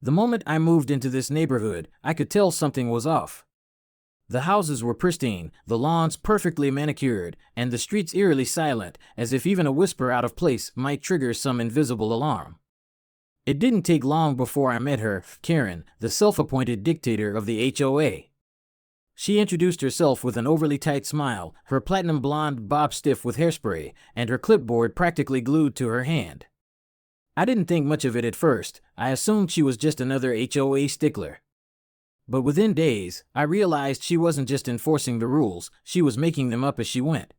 The moment I moved into this neighborhood, I could tell something was off. The houses were pristine, the lawns perfectly manicured, and the streets eerily silent, as if even a whisper out of place might trigger some invisible alarm. It didn't take long before I met her, Karen, the self-appointed dictator of the HOA. She introduced herself with an overly tight smile, her platinum blonde bob stiff with hairspray, and her clipboard practically glued to her hand. I didn't think much of it at first. I assumed she was just another HOA stickler. But within days, I realized she wasn't just enforcing the rules, she was making them up as she went.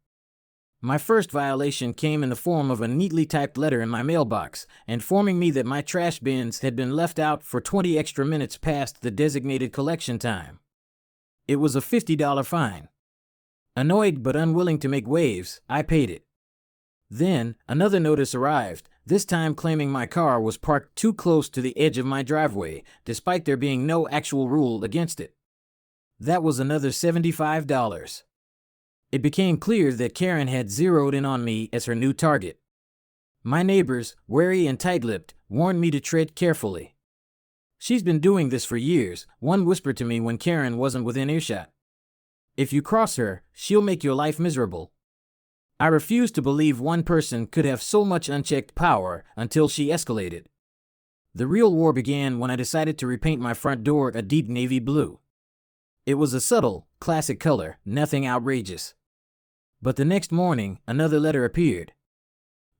My first violation came in the form of a neatly typed letter in my mailbox, informing me that my trash bins had been left out for 20 extra minutes past the designated collection time. It was a $50 fine. Annoyed but unwilling to make waves, I paid it. Then, another notice arrived, this time claiming my car was parked too close to the edge of my driveway, despite there being no actual rule against it. That was another $75. It became clear that Karen had zeroed in on me as her new target. My neighbors, wary and tight-lipped, warned me to tread carefully. "She's been doing this for years," one whispered to me when Karen wasn't within earshot. "If you cross her, she'll make your life miserable." I refused to believe one person could have so much unchecked power until she escalated. The real war began when I decided to repaint my front door a deep navy blue. It was a subtle, classic color, nothing outrageous. But the next morning, another letter appeared.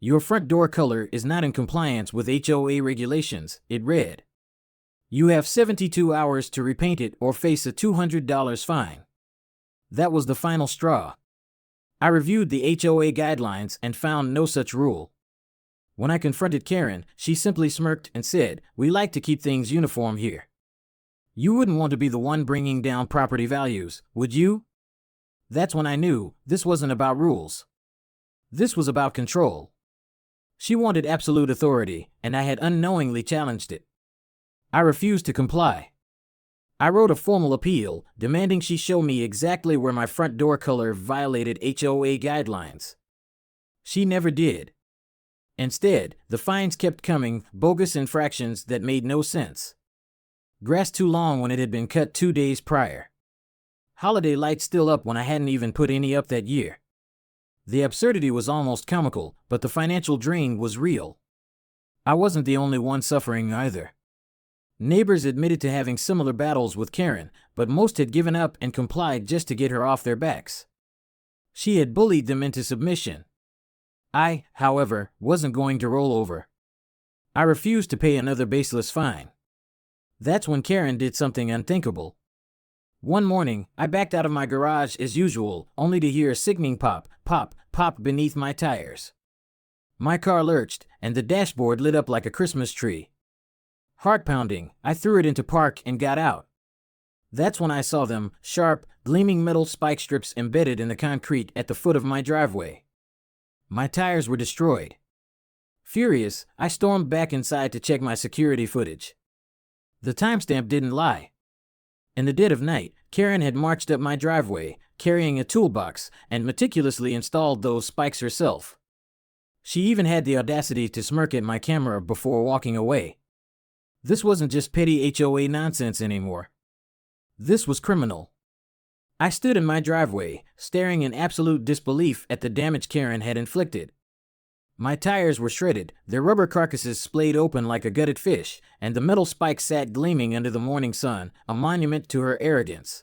"Your front door color is not in compliance with HOA regulations," it read. "You have 72 hours to repaint it or face a $200 fine." That was the final straw. I reviewed the HOA guidelines and found no such rule. When I confronted Karen, she simply smirked and said, "We like to keep things uniform here." You wouldn't want to be the one bringing down property values, would you? That's when I knew this wasn't about rules. This was about control. She wanted absolute authority, and I had unknowingly challenged it. I refused to comply. I wrote a formal appeal, demanding she show me exactly where my front door color violated HOA guidelines. She never did. Instead, the fines kept coming, bogus infractions that made no sense. Grass too long when it had been cut 2 days prior. Holiday lights still up when I hadn't even put any up that year. The absurdity was almost comical, but the financial drain was real. I wasn't the only one suffering either. Neighbors admitted to having similar battles with Karen, but most had given up and complied just to get her off their backs. She had bullied them into submission. I, however, wasn't going to roll over. I refused to pay another baseless fine. That's when Karen did something unthinkable. One morning, I backed out of my garage as usual, only to hear a sickening pop, pop, pop beneath my tires. My car lurched, and the dashboard lit up like a Christmas tree. Heart-pounding, I threw it into park and got out. That's when I saw them, sharp, gleaming metal spike strips embedded in the concrete at the foot of my driveway. My tires were destroyed. Furious, I stormed back inside to check my security footage. The timestamp didn't lie. In the dead of night, Karen had marched up my driveway, carrying a toolbox, and meticulously installed those spikes herself. She even had the audacity to smirk at my camera before walking away. This wasn't just petty HOA nonsense anymore. This was criminal. I stood in my driveway, staring in absolute disbelief at the damage Karen had inflicted. My tires were shredded, their rubber carcasses splayed open like a gutted fish, and the metal spikes sat gleaming under the morning sun, a monument to her arrogance.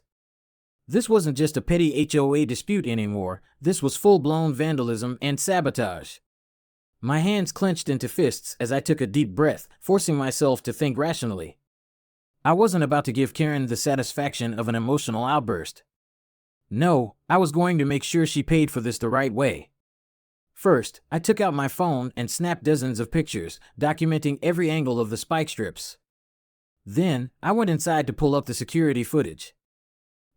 This wasn't just a petty HOA dispute anymore, this was full-blown vandalism and sabotage. My hands clenched into fists as I took a deep breath, forcing myself to think rationally. I wasn't about to give Karen the satisfaction of an emotional outburst. No, I was going to make sure she paid for this the right way. First, I took out my phone and snapped dozens of pictures, documenting every angle of the spike strips. Then, I went inside to pull up the security footage.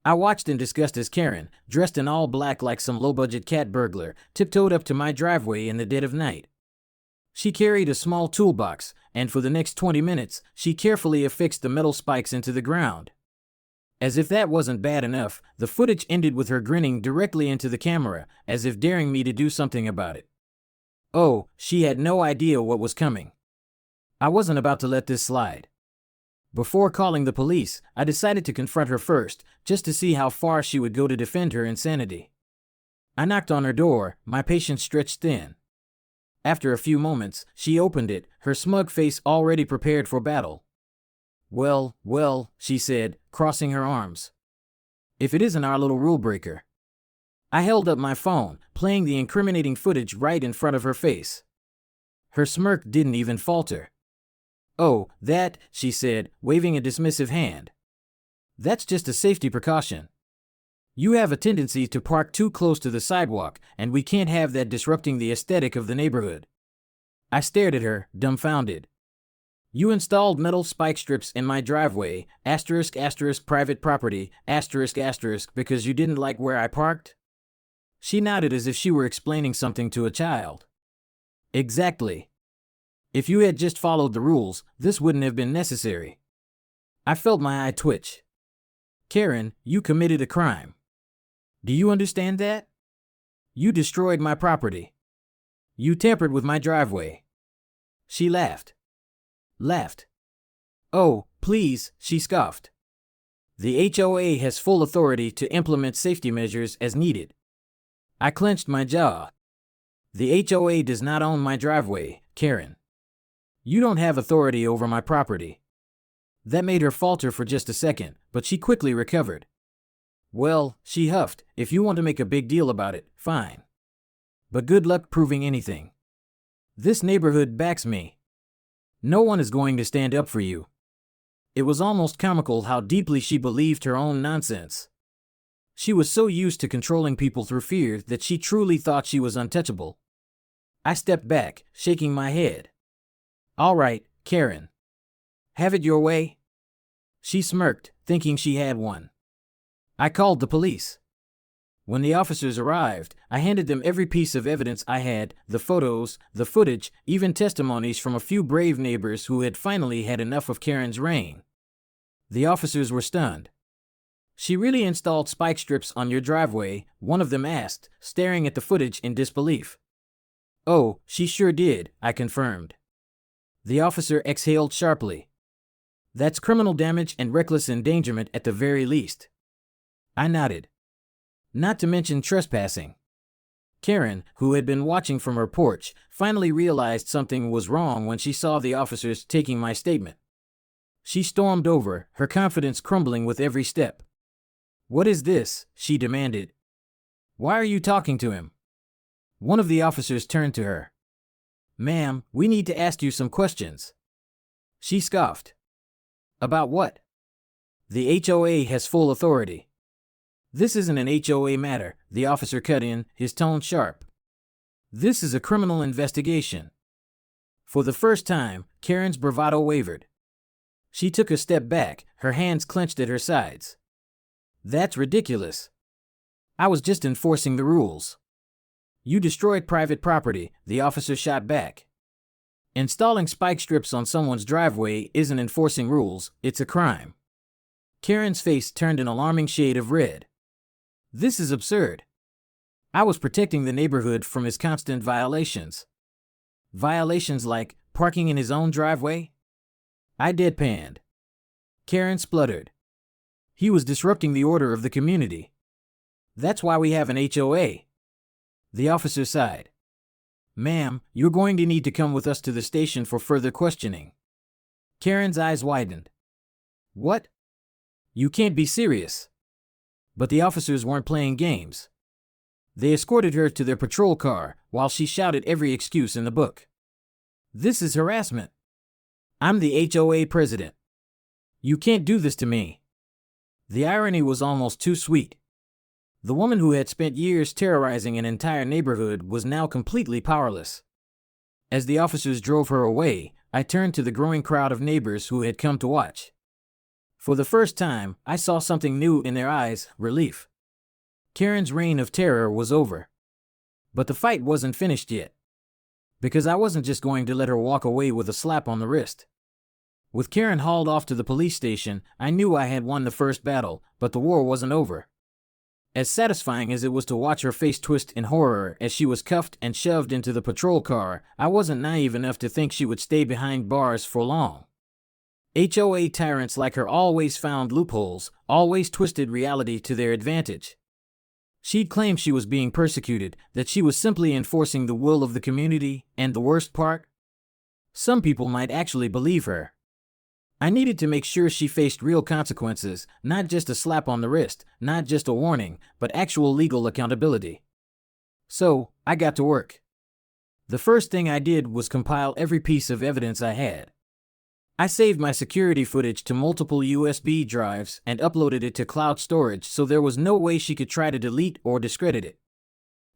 I watched in disgust as Karen, dressed in all black like some low-budget cat burglar, tiptoed up to my driveway in the dead of night. She carried a small toolbox, and for the next 20 minutes, she carefully affixed the metal spikes into the ground. As if that wasn't bad enough, the footage ended with her grinning directly into the camera, as if daring me to do something about it. Oh, she had no idea what was coming. I wasn't about to let this slide. Before calling the police, I decided to confront her first, just to see how far she would go to defend her insanity. I knocked on her door, my patience stretched thin. After a few moments, she opened it, her smug face already prepared for battle. "Well, well," she said, crossing her arms. "If it isn't our little rule breaker." I held up my phone, playing the incriminating footage right in front of her face. Her smirk didn't even falter. "Oh, that," she said, waving a dismissive hand. "That's just a safety precaution. You have a tendency to park too close to the sidewalk, and we can't have that disrupting the aesthetic of the neighborhood." I stared at her, dumbfounded. "You installed metal spike strips in my driveway, private property, because you didn't like where I parked?" She nodded as if she were explaining something to a child. "Exactly. If you had just followed the rules, this wouldn't have been necessary." I felt my eye twitch. "Karen, you committed a crime. Do you understand that? You destroyed my property. You tampered with my driveway." She laughed. "Oh, please," she scoffed. "The HOA has full authority to implement safety measures as needed." I clenched my jaw. "The HOA does not own my driveway, Karen. You don't have authority over my property." That made her falter for just a second, but she quickly recovered. "Well," she huffed, "if you want to make a big deal about it, fine. But good luck proving anything. This neighborhood backs me. No one is going to stand up for you." It was almost comical how deeply she believed her own nonsense. She was so used to controlling people through fear that she truly thought she was untouchable. I stepped back, shaking my head. "All right, Karen. Have it your way." She smirked, thinking she had one. I called the police. When the officers arrived, I handed them every piece of evidence I had, the photos, the footage, even testimonies from a few brave neighbors who had finally had enough of Karen's reign. The officers were stunned. "She really installed spike strips on your driveway?" one of them asked, staring at the footage in disbelief. "Oh, she sure did," I confirmed. The officer exhaled sharply. "That's criminal damage and reckless endangerment at the very least." I nodded. "Not to mention trespassing." Karen, who had been watching from her porch, finally realized something was wrong when she saw the officers taking my statement. She stormed over, her confidence crumbling with every step. "What is this?" she demanded. "Why are you talking to him?" One of the officers turned to her. "Ma'am, we need to ask you some questions." She scoffed. "About what?" "The HOA has full authority." "This isn't an HOA matter," the officer cut in, his tone sharp. "This is a criminal investigation." For the first time, Karen's bravado wavered. She took a step back, her hands clenched at her sides. "That's ridiculous. I was just enforcing the rules." "You destroyed private property," the officer shot back. "Installing spike strips on someone's driveway isn't enforcing rules, it's a crime." Karen's face turned an alarming shade of red. "This is absurd. I was protecting the neighborhood from his constant violations." "Violations like parking in his own driveway?" I deadpanned. Karen spluttered. "He was disrupting the order of the community. That's why we have an HOA." The officer sighed. "Ma'am, you're going to need to come with us to the station for further questioning." Karen's eyes widened. "What? You can't be serious." But the officers weren't playing games. They escorted her to their patrol car while she shouted every excuse in the book. "This is harassment. I'm the HOA president. You can't do this to me." The irony was almost too sweet. The woman who had spent years terrorizing an entire neighborhood was now completely powerless. As the officers drove her away, I turned to the growing crowd of neighbors who had come to watch. For the first time, I saw something new in their eyes, relief. Karen's reign of terror was over. But the fight wasn't finished yet. Because I wasn't just going to let her walk away with a slap on the wrist. With Karen hauled off to the police station, I knew I had won the first battle, but the war wasn't over. As satisfying as it was to watch her face twist in horror as she was cuffed and shoved into the patrol car, I wasn't naive enough to think she would stay behind bars for long. HOA tyrants like her always found loopholes, always twisted reality to their advantage. She'd claim she was being persecuted, that she was simply enforcing the will of the community, and the worst part? Some people might actually believe her. I needed to make sure she faced real consequences, not just a slap on the wrist, not just a warning, but actual legal accountability. So, I got to work. The first thing I did was compile every piece of evidence I had. I saved my security footage to multiple USB drives and uploaded it to cloud storage so there was no way she could try to delete or discredit it.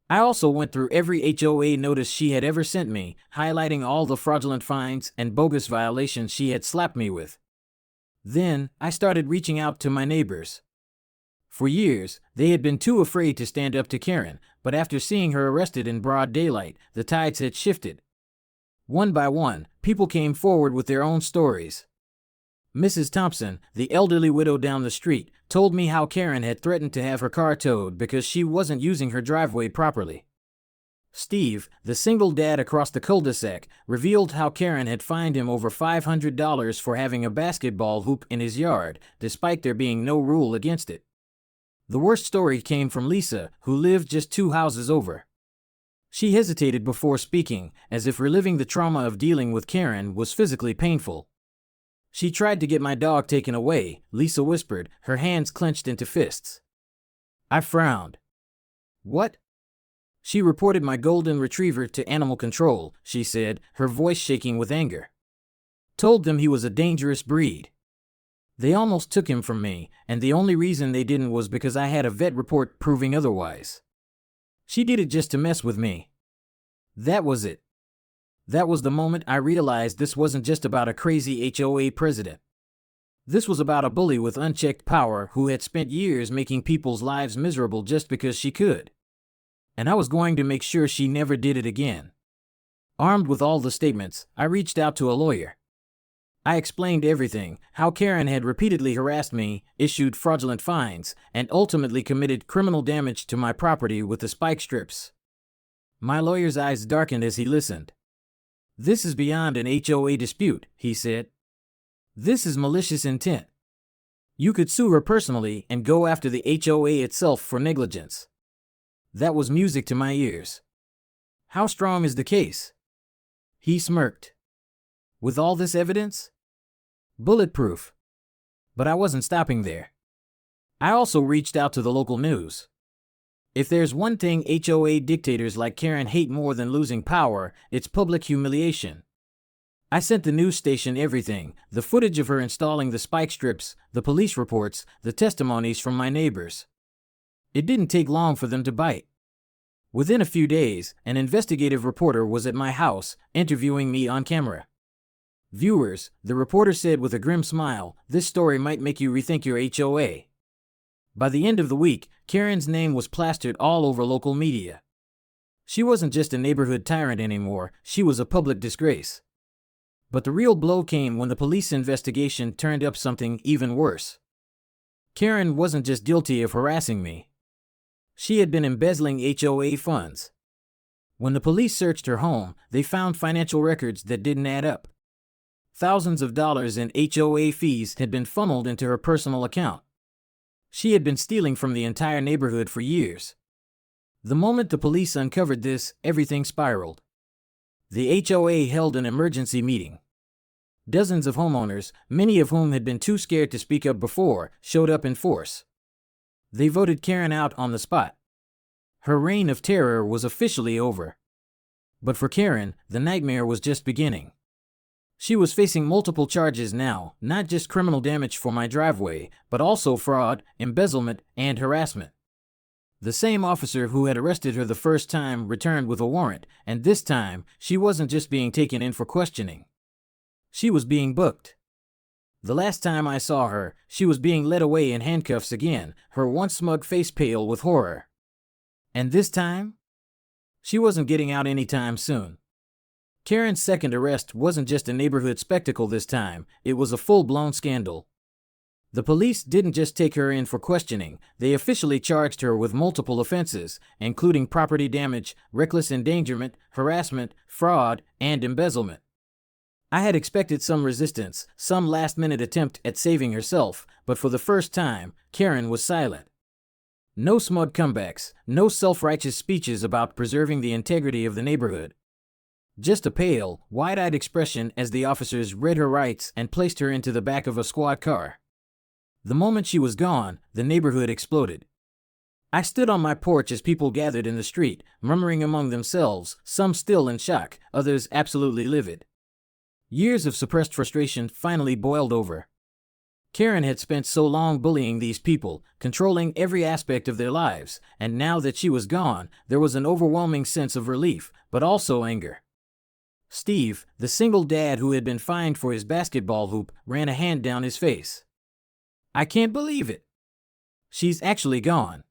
I also went through every HOA notice she had ever sent me, highlighting all the fraudulent fines and bogus violations she had slapped me with. Then, I started reaching out to my neighbors. For years, they had been too afraid to stand up to Karen, but after seeing her arrested in broad daylight, the tides had shifted. One by one, people came forward with their own stories. Mrs. Thompson, the elderly widow down the street, told me how Karen had threatened to have her car towed because she wasn't using her driveway properly. Steve, the single dad across the cul-de-sac, revealed how Karen had fined him over $500 for having a basketball hoop in his yard, despite there being no rule against it. The worst story came from Lisa, who lived just 2 houses over. She hesitated before speaking, as if reliving the trauma of dealing with Karen was physically painful. "She tried to get my dog taken away," Lisa whispered, her hands clenched into fists. I frowned. "What?" "She reported my golden retriever to animal control," she said, her voice shaking with anger. "Told them he was a dangerous breed. They almost took him from me, and the only reason they didn't was because I had a vet report proving otherwise. She did it just to mess with me." That was it. That was the moment I realized this wasn't just about a crazy HOA president. This was about a bully with unchecked power who had spent years making people's lives miserable just because she could. And I was going to make sure she never did it again. Armed with all the statements, I reached out to a lawyer. I explained everything, how Karen had repeatedly harassed me, issued fraudulent fines, and ultimately committed criminal damage to my property with the spike strips. My lawyer's eyes darkened as he listened. "This is beyond an HOA dispute," he said. "This is malicious intent. You could sue her personally and go after the HOA itself for negligence." That was music to my ears. "How strong is the case?" He smirked. "With all this evidence?" "Bulletproof." But I wasn't stopping there. I also reached out to the local news. If there's one thing HOA dictators like Karen hate more than losing power, it's public humiliation. I sent the news station everything, the footage of her installing the spike strips, the police reports, the testimonies from my neighbors. It didn't take long for them to bite. Within a few days, an investigative reporter was at my house, interviewing me on camera. "Viewers," the reporter said with a grim smile, "this story might make you rethink your HOA." By the end of the week, Karen's name was plastered all over local media. She wasn't just a neighborhood tyrant anymore, she was a public disgrace. But the real blow came when the police investigation turned up something even worse. Karen wasn't just guilty of harassing me. She had been embezzling HOA funds. When the police searched her home, they found financial records that didn't add up. Thousands of dollars in HOA fees had been funneled into her personal account. She had been stealing from the entire neighborhood for years. The moment the police uncovered this, everything spiraled. The HOA held an emergency meeting. Dozens of homeowners, many of whom had been too scared to speak up before, showed up in force. They voted Karen out on the spot. Her reign of terror was officially over. But for Karen, the nightmare was just beginning. She was facing multiple charges now, not just criminal damage for my driveway, but also fraud, embezzlement, and harassment. The same officer who had arrested her the first time returned with a warrant, and this time, she wasn't just being taken in for questioning. She was being booked. The last time I saw her, she was being led away in handcuffs again, her once smug face pale with horror. And this time? She wasn't getting out anytime soon. Karen's second arrest wasn't just a neighborhood spectacle this time, it was a full-blown scandal. The police didn't just take her in for questioning, they officially charged her with multiple offenses, including property damage, reckless endangerment, harassment, fraud, and embezzlement. I had expected some resistance, some last-minute attempt at saving herself, but for the first time, Karen was silent. No smug comebacks, no self-righteous speeches about preserving the integrity of the neighborhood. Just a pale, wide-eyed expression as the officers read her rights and placed her into the back of a squad car. The moment she was gone, the neighborhood exploded. I stood on my porch as people gathered in the street, murmuring among themselves, some still in shock, others absolutely livid. Years of suppressed frustration finally boiled over. Karen had spent so long bullying these people, controlling every aspect of their lives, and now that she was gone, there was an overwhelming sense of relief, but also anger. Steve, the single dad who had been fined for his basketball hoop, ran a hand down his face. I can't believe it. She's actually gone.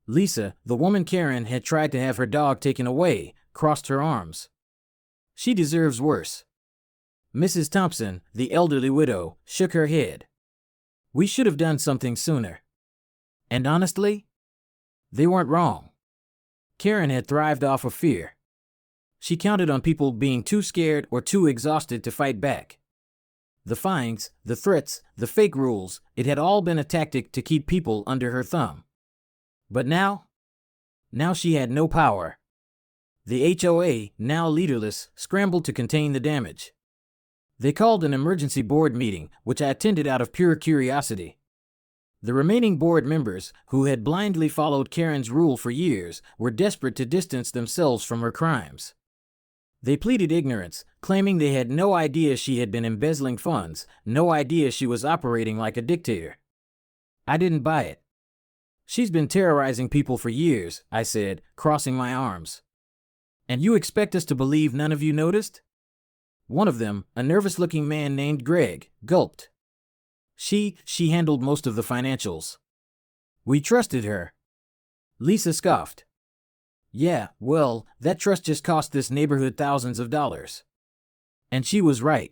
Lisa, the woman Karen had tried to have her dog taken away, crossed her arms. She deserves worse. Mrs. Thompson, the elderly widow, shook her head. We should have done something sooner. And honestly, they weren't wrong. Karen had thrived off of fear. She counted on people being too scared or too exhausted to fight back. The fines, the threats, the fake rules, it had all been a tactic to keep people under her thumb. But now she had no power. The HOA, now leaderless, scrambled to contain the damage. They called an emergency board meeting, which I attended out of pure curiosity. The remaining board members, who had blindly followed Karen's rule for years, were desperate to distance themselves from her crimes. They pleaded ignorance, claiming they had no idea she had been embezzling funds, no idea she was operating like a dictator. I didn't buy it. She's been terrorizing people for years, I said, crossing my arms. And you expect us to believe none of you noticed? One of them, a nervous-looking man named Greg, gulped. She handled most of the financials. We trusted her. Lisa scoffed. Yeah, well, that trust just cost this neighborhood thousands of dollars. And she was right.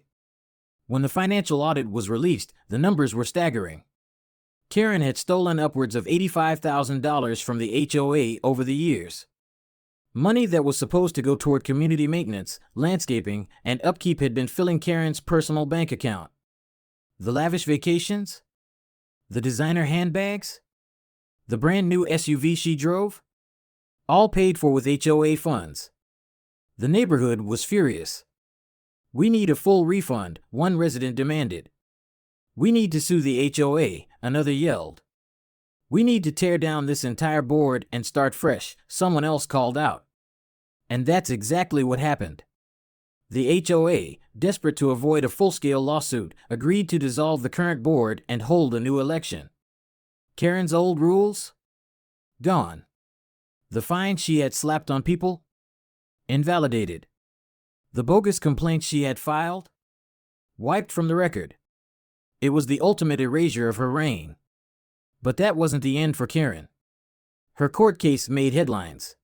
When the financial audit was released, the numbers were staggering. Karen had stolen upwards of $85,000 from the HOA over the years. Money that was supposed to go toward community maintenance, landscaping, and upkeep had been filling Karen's personal bank account. The lavish vacations? The designer handbags? The brand new SUV she drove? All paid for with HOA funds. The neighborhood was furious. We need a full refund, one resident demanded. We need to sue the HOA, another yelled. We need to tear down this entire board and start fresh, someone else called out. And that's exactly what happened. The HOA, desperate to avoid a full-scale lawsuit, agreed to dissolve the current board and hold a new election. Karen's old rules? Gone. The fine she had slapped on people? Invalidated. The bogus complaints she had filed? Wiped from the record. It was the ultimate erasure of her reign. But that wasn't the end for Karen. Her court case made headlines.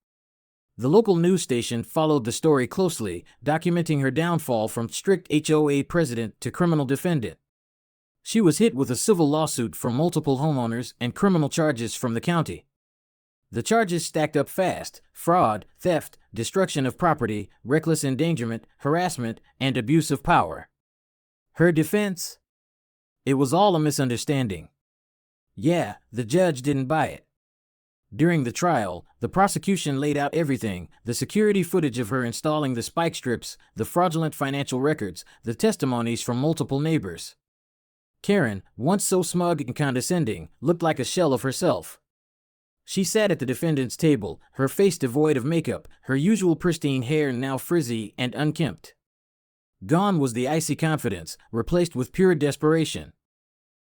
The local news station followed the story closely, documenting her downfall from strict HOA president to criminal defendant. She was hit with a civil lawsuit from multiple homeowners and criminal charges from the county. The charges stacked up fast: fraud, theft, destruction of property, reckless endangerment, harassment, and abuse of power. Her defense? It was all a misunderstanding. Yeah, the judge didn't buy it. During the trial, the prosecution laid out everything: the security footage of her installing the spike strips, the fraudulent financial records, the testimonies from multiple neighbors. Karen, once so smug and condescending, looked like a shell of herself. She sat at the defendant's table, her face devoid of makeup, her usual pristine hair now frizzy and unkempt. Gone was the icy confidence, replaced with pure desperation.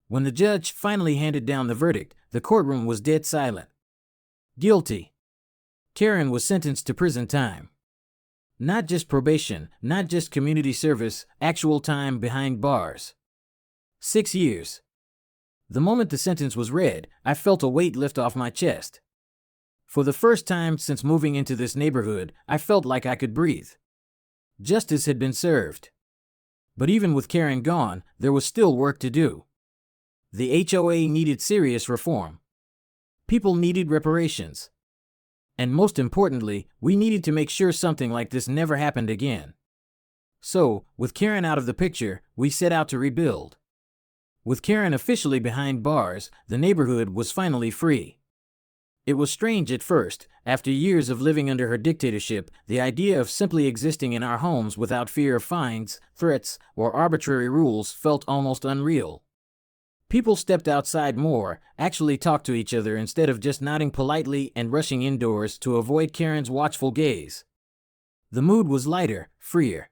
When the judge finally handed down the verdict, the courtroom was dead silent. Guilty. Karen was sentenced to prison time. Not just probation, not just community service, actual time behind bars. 6 years. The moment the sentence was read, I felt a weight lift off my chest. For the first time since moving into this neighborhood, I felt like I could breathe. Justice had been served. But even with Karen gone, there was still work to do. The HOA needed serious reform. People needed reparations. And most importantly, we needed to make sure something like this never happened again. So, with Karen out of the picture, we set out to rebuild. With Karen officially behind bars, the neighborhood was finally free. It was strange at first. After years of living under her dictatorship, the idea of simply existing in our homes without fear of fines, threats, or arbitrary rules felt almost unreal. People stepped outside more, actually talked to each other instead of just nodding politely and rushing indoors to avoid Karen's watchful gaze. The mood was lighter, freer.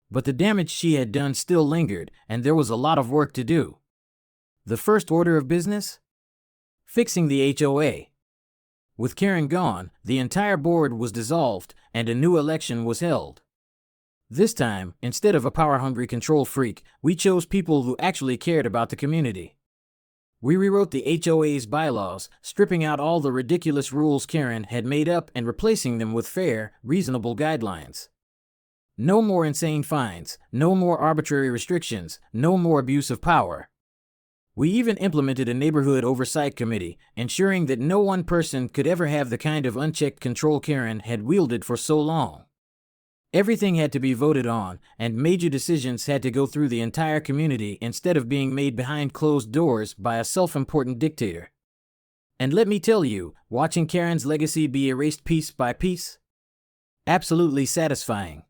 But the damage she had done still lingered, and there was a lot of work to do. The first order of business? Fixing the HOA. With Karen gone, the entire board was dissolved, and a new election was held. This time, instead of a power-hungry control freak, we chose people who actually cared about the community. We rewrote the HOA's bylaws, stripping out all the ridiculous rules Karen had made up and replacing them with fair, reasonable guidelines. No more insane fines, no more arbitrary restrictions, no more abuse of power. We even implemented a neighborhood oversight committee, ensuring that no one person could ever have the kind of unchecked control Karen had wielded for so long. Everything had to be voted on, and major decisions had to go through the entire community instead of being made behind closed doors by a self-important dictator. And let me tell you, watching Karen's legacy be erased piece by piece? Absolutely satisfying.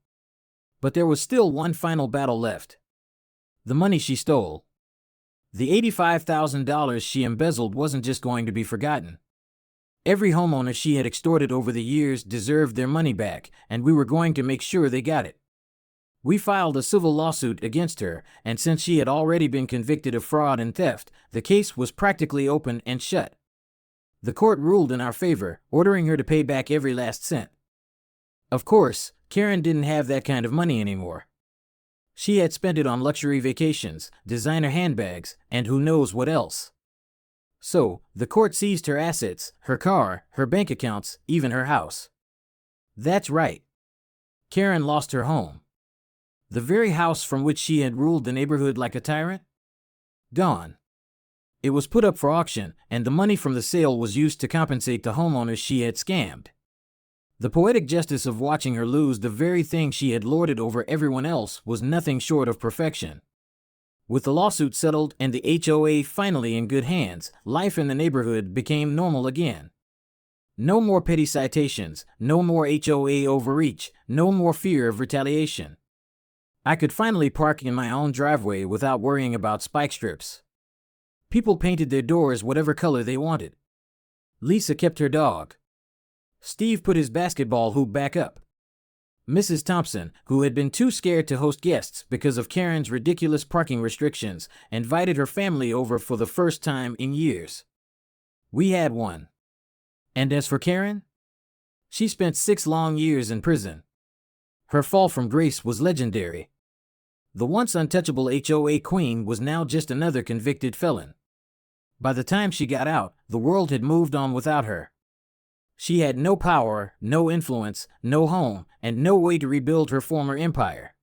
But there was still one final battle left. The money she stole. The $85,000 she embezzled wasn't just going to be forgotten. Every homeowner she had extorted over the years deserved their money back, and we were going to make sure they got it. We filed a civil lawsuit against her, and since she had already been convicted of fraud and theft, the case was practically open and shut. The court ruled in our favor, ordering her to pay back every last cent. Of course, Karen didn't have that kind of money anymore. She had spent it on luxury vacations, designer handbags, and who knows what else. So, the court seized her assets, her car, her bank accounts, even her house. That's right. Karen lost her home. The very house from which she had ruled the neighborhood like a tyrant? Gone. It was put up for auction, and the money from the sale was used to compensate the homeowners she had scammed. The poetic justice of watching her lose the very thing she had lorded over everyone else was nothing short of perfection. With the lawsuit settled and the HOA finally in good hands, life in the neighborhood became normal again. No more petty citations, no more HOA overreach, no more fear of retaliation. I could finally park in my own driveway without worrying about spike strips. People painted their doors whatever color they wanted. Lisa kept her dog. Steve put his basketball hoop back up. Mrs. Thompson, who had been too scared to host guests because of Karen's ridiculous parking restrictions, invited her family over for the first time in years. We had one. And as for Karen? She spent 6 long years in prison. Her fall from grace was legendary. The once untouchable HOA queen was now just another convicted felon. By the time she got out, the world had moved on without her. She had no power, no influence, no home, and no way to rebuild her former empire.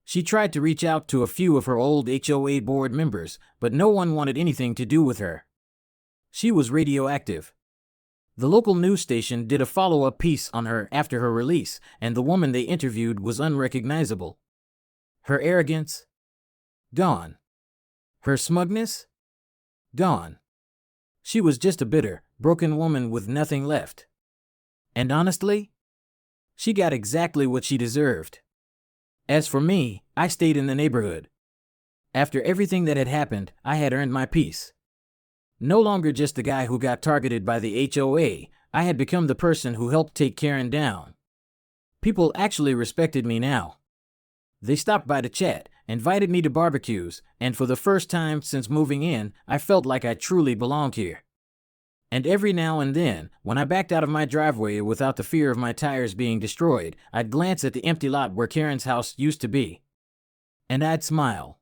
She tried to reach out to a few of her old HOA board members, but no one wanted anything to do with her. She was radioactive. The local news station did a follow-up piece on her after her release, and the woman they interviewed was unrecognizable. Her arrogance? Gone. Her smugness? Gone. She was just a bitter, broken woman with nothing left. And honestly, she got exactly what she deserved. As for me, I stayed in the neighborhood. After everything that had happened, I had earned my peace. No longer just the guy who got targeted by the HOA, I had become the person who helped take Karen down. People actually respected me now. They stopped by to chat, invited me to barbecues, and for the first time since moving in, I felt like I truly belonged here. And every now and then, when I backed out of my driveway without the fear of my tires being destroyed, I'd glance at the empty lot where Karen's house used to be. And I'd smile.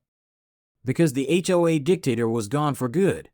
Because the HOA dictator was gone for good.